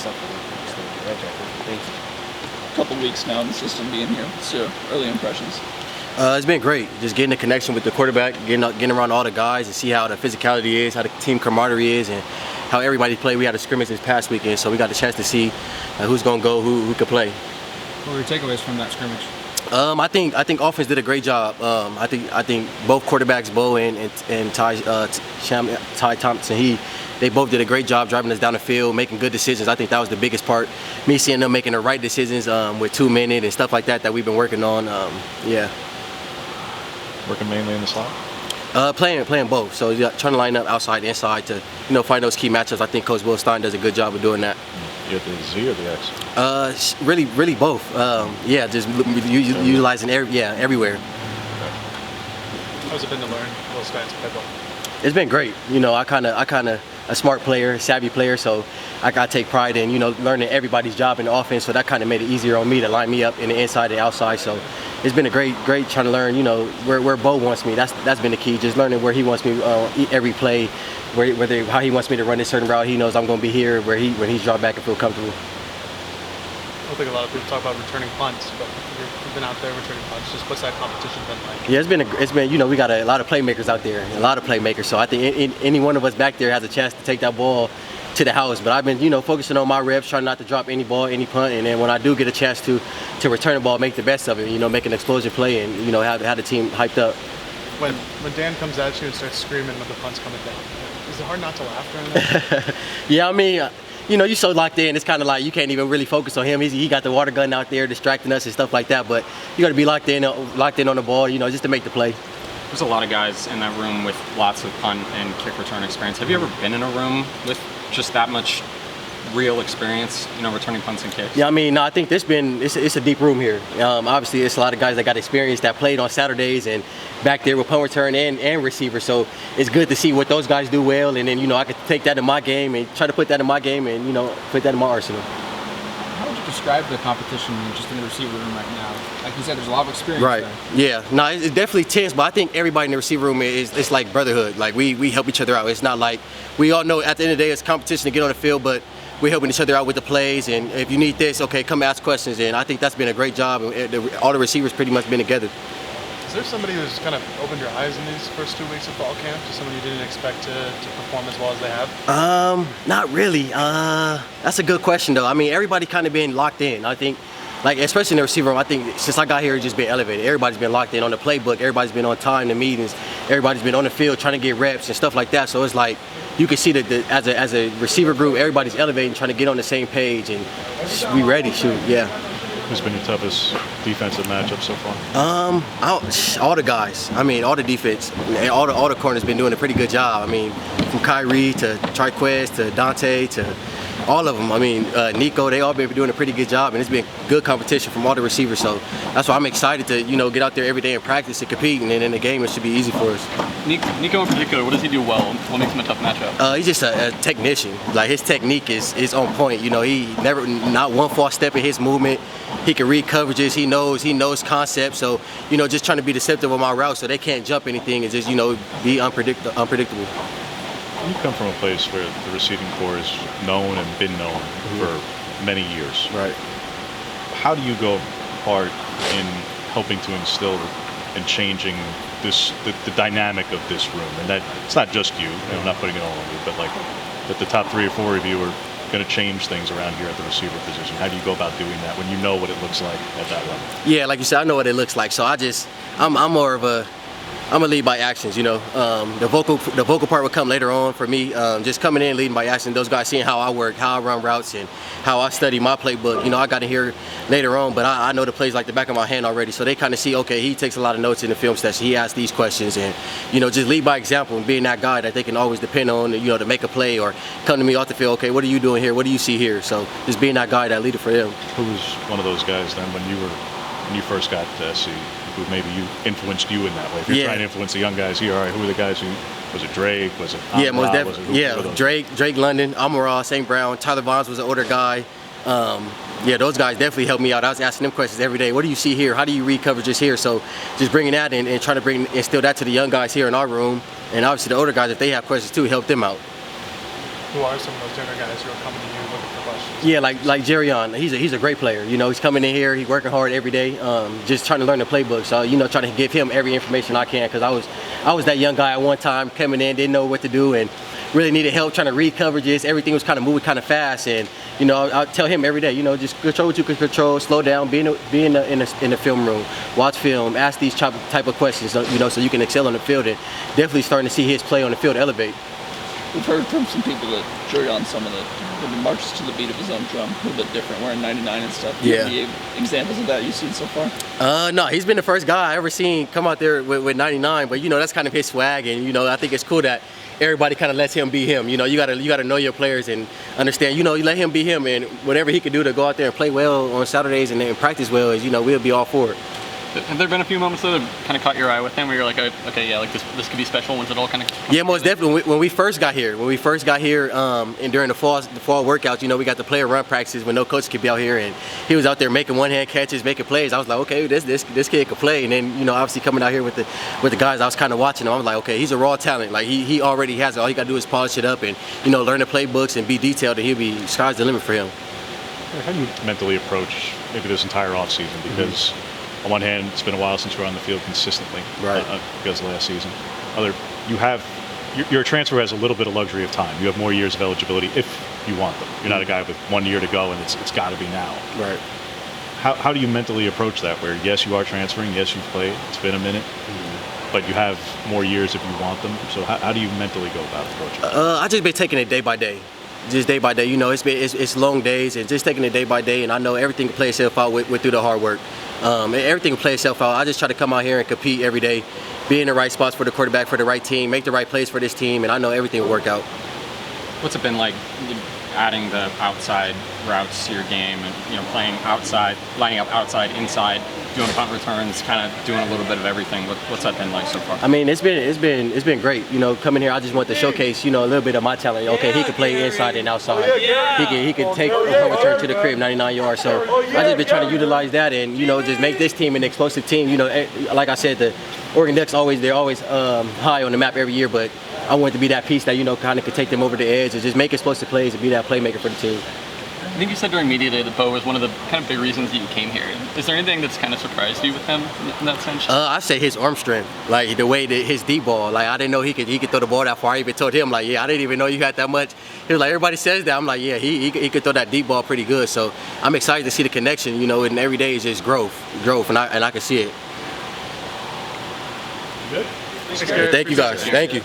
stuff for the Red Jackets. Thanks. Couple weeks now in the system being here. So early impressions. It's been great. Just getting the connection with the quarterback, getting around all the guys and see how the physicality is, how the team camaraderie is, and how everybody played. We had a scrimmage this past weekend, so we got the chance to see who's going to go, who could play. What were your takeaways from that scrimmage? I think offense did a great job. I think both quarterbacks, Bo and Ty Thompson, they both did a great job driving us down the field, making good decisions. I think that was the biggest part. Me seeing them making the right decisions with 2 minutes and stuff like that we've been working on. Yeah. Working mainly in the slot? Playing both. So trying to line up outside, inside to find those key matchups. I think Coach Will Stein does a good job of doing that. You have the Z or the X? Really both. Yeah, just utilizing everywhere. How's it been to learn Will Stein's playbook? It's been great. I kind of a smart player, savvy player, so I got to take pride in learning everybody's job in the offense. So that kind of made it easier on me to line me up in the inside and outside. So it's been a great trying to learn where Bo wants me. That's been the key. Just learning where he wants me every play, how he wants me to run this certain route. He knows I'm going to be here when he's dropped back and feel comfortable. I don't think a lot of people talk about returning punts, but you've been out there returning punts. Just what's that competition been like? Yeah, it's been we got a lot of playmakers out there, So I think any one of us back there has a chance to take that ball to the house. But I've been focusing on my reps, trying not to drop any ball, any punt, and then when I do get a chance to return the ball, make the best of it. Make an explosion play, and have the team hyped up. When Dan comes at you and starts screaming with the punts coming down, is it hard not to laugh during that? Yeah, I mean. You're so locked in, it's kind of like you can't even really focus on him. He got the water gun out there distracting us and stuff like that, but you got to be locked in on the ball, just to make the play. There's a lot of guys in that room with lots of punt and kick return experience. Have you ever been in a room with just that much real experience, returning punts and kicks? Yeah, I mean, no, I think it's a deep room here. Obviously, it's a lot of guys that got experience that played on Saturdays and back there with punt return and receiver. So it's good to see what those guys do well, and then I could take that in my game and try to put that in my game and put that in my arsenal. How would you describe the competition just in the receiver room right now? Like you said, there's a lot of experience right there. Yeah, no, it's definitely tense, but I think everybody in the receiver room it's like brotherhood. Like we help each other out. It's not like we all know at the end of the day it's competition to get on the field, but we're helping each other out with the plays, and if you need this, okay, come ask questions. And I think that's been a great job. All the receivers pretty much been together. Is there somebody who's kind of opened your eyes in these first 2 weeks of fall camp? Just someone you didn't expect to perform as well as they have? Not really. That's a good question, though. I mean, everybody kind of been locked in. I think, especially in the receiver room, I think since I got here, it's just been elevated. Everybody's been locked in on the playbook. Everybody's been on time to meetings. Everybody's been on the field trying to get reps and stuff like that. So it's like you can see that as a receiver group, everybody's elevating, trying to get on the same page and be ready. Shoot, yeah. Who's been your toughest defensive matchup so far? All the guys. I mean, all the defense, all the corners been doing a pretty good job. I mean, from Kyrie to Triquez to Dante to all of them. I mean, Nico, they all been doing a pretty good job, and it's been good competition from all the receivers. So that's why I'm excited to get out there every day and practice and compete, and then in the game it should be easy for us. Nico in particular, what does he do well? What makes him a tough matchup? He's just a technician. Like his technique is on point. He never not one false step in his movement. He can read coverages. He knows concepts. So just trying to be deceptive on my route so they can't jump anything and just be unpredictable. You come from a place where the receiving corps is known and been known for many years. Right. How do you go part in helping to instill and changing the dynamic of this room? And that it's not just you. I'm not putting it all on you, but that the top 3 or 4 of you are going to change things around here at the receiver position. How do you go about doing that when you know what it looks like at that level? Yeah, like you said, I know what it looks like. So I'm more of I'm a lead by actions, The vocal part will come later on for me. Just coming in, leading by action. Those guys seeing how I work, how I run routes, and how I study my playbook. I got in here later on, but I know the plays like the back of my hand already. So they kind of see, okay, he takes a lot of notes in the film session. He asks these questions, and just lead by example and being that guy that they can always depend on, to make a play or come to me off the field. Okay, what are you doing here? What do you see here? So just being that guy, that leader for them. Who was one of those guys then when you first got to SC? Who maybe influenced you in that way? If you're trying to influence the young guys here, all right, who are the guys who, was it Drake? Was it Amara? Yeah, most definitely. Drake London, Amara, St. Brown, Tyler Bonds was an older guy. Those guys definitely helped me out. I was asking them questions every day. What do you see here? How do you read coverages here? So just bringing that in and trying to instill that to the young guys here in our room. And obviously the older guys, if they have questions too, help them out. who are some of those younger guys who are coming to you looking for questions? Yeah, like Jerryon, he's a great player. You know, he's coming in here, he's working hard every day, just trying to learn the playbook. So, you know, trying to give him every information I can, because I was that young guy at one time coming in, didn't know what to do, and really needed help trying to read coverages. Everything was kind of moving kind of fast, and you know, I tell him every day, you know, just control what you can control, slow down, be in the film room, watch film, ask these type of questions, you know, so you can excel on the field, and definitely starting to see his play on the field elevate. We've heard from some people that Jerryon, some of the marches to the beat of his own drum, a little bit different, wearing 99 and stuff. Do you have any examples of that you've seen so far? No, he's been the first guy I ever seen come out there with 99, but you know, that's kind of his swag, and you know, I think it's cool that everybody kind of lets him be him. You know, you gotta know your players and understand. You know, you let him be him, and whatever he can do to go out there and play well on Saturdays and then practice well, is, you know, we'll be all for it. Have there been a few moments though that kind of caught your eye with him, where you're like, okay, yeah, like this could be special once it all kind of comes Yeah, most together? definitely. When we first got here, and during the fall workouts, you know, we got the player run practices when no coach could be out here, and he was out there making one-hand catches, making plays. I was like, okay, this kid can play. And then, you know, obviously coming out here with the guys, I was kind of watching him. I was like, okay, he's a raw talent. Like he already has it. All he got to do is polish it up and, you know, learn the playbooks and be detailed, and sky's the limit for him. How do you mentally approach maybe this entire offseason? Because on one hand, it's been a while since you were on the field consistently, right? Because of last season. You're a transfer who has a little bit of luxury of time. You have more years of eligibility if you want them. You're not a guy with 1 year to go and it's got to be now. Right. How do you mentally approach that? Where yes, you are transferring, yes, you've played, it's been a minute, but you have more years if you want them. So how do you mentally go about approaching it? I just been taking it day by day. Just day by day, you know, it's long days, and just taking it day by day, and I know everything can play itself out through the hard work. Everything can play itself out. I just try to come out here and compete every day, be in the right spots for the quarterback, for the right team, make the right plays for this team, and I know everything will work out. What's it been like adding the outside routes to your game, and you know, playing outside, lining up outside, inside, doing punt returns, kind of doing a little bit of everything? What's that been like so far? I mean, it's been great. You know, coming here, I just want to showcase, you know, a little bit of my talent. Okay, he can play inside and outside. He can take a punt return to the crib, 99 yards. So I just been trying to utilize that, and you know, just make this team an explosive team. You know, like I said, the Oregon Ducks they're always high on the map every year, but I want to be that piece that, you know, kind of could take them over the edge and just make explosive plays and be that playmaker for the team. I think you said during media day that Bo was one of the kind of big reasons that you came here. Is there anything that's kind of surprised you with him in that sense? I say his arm strength, like the way that his deep ball. Like I didn't know he could throw the ball that far. I even told him, like, yeah, I didn't even know you had that much. He was like, everybody says that. I'm like, yeah, he could throw that deep ball pretty good. So I'm excited to see the connection. You know, and every day is just growth, and I can see it. Good. Thank you guys. Thank you.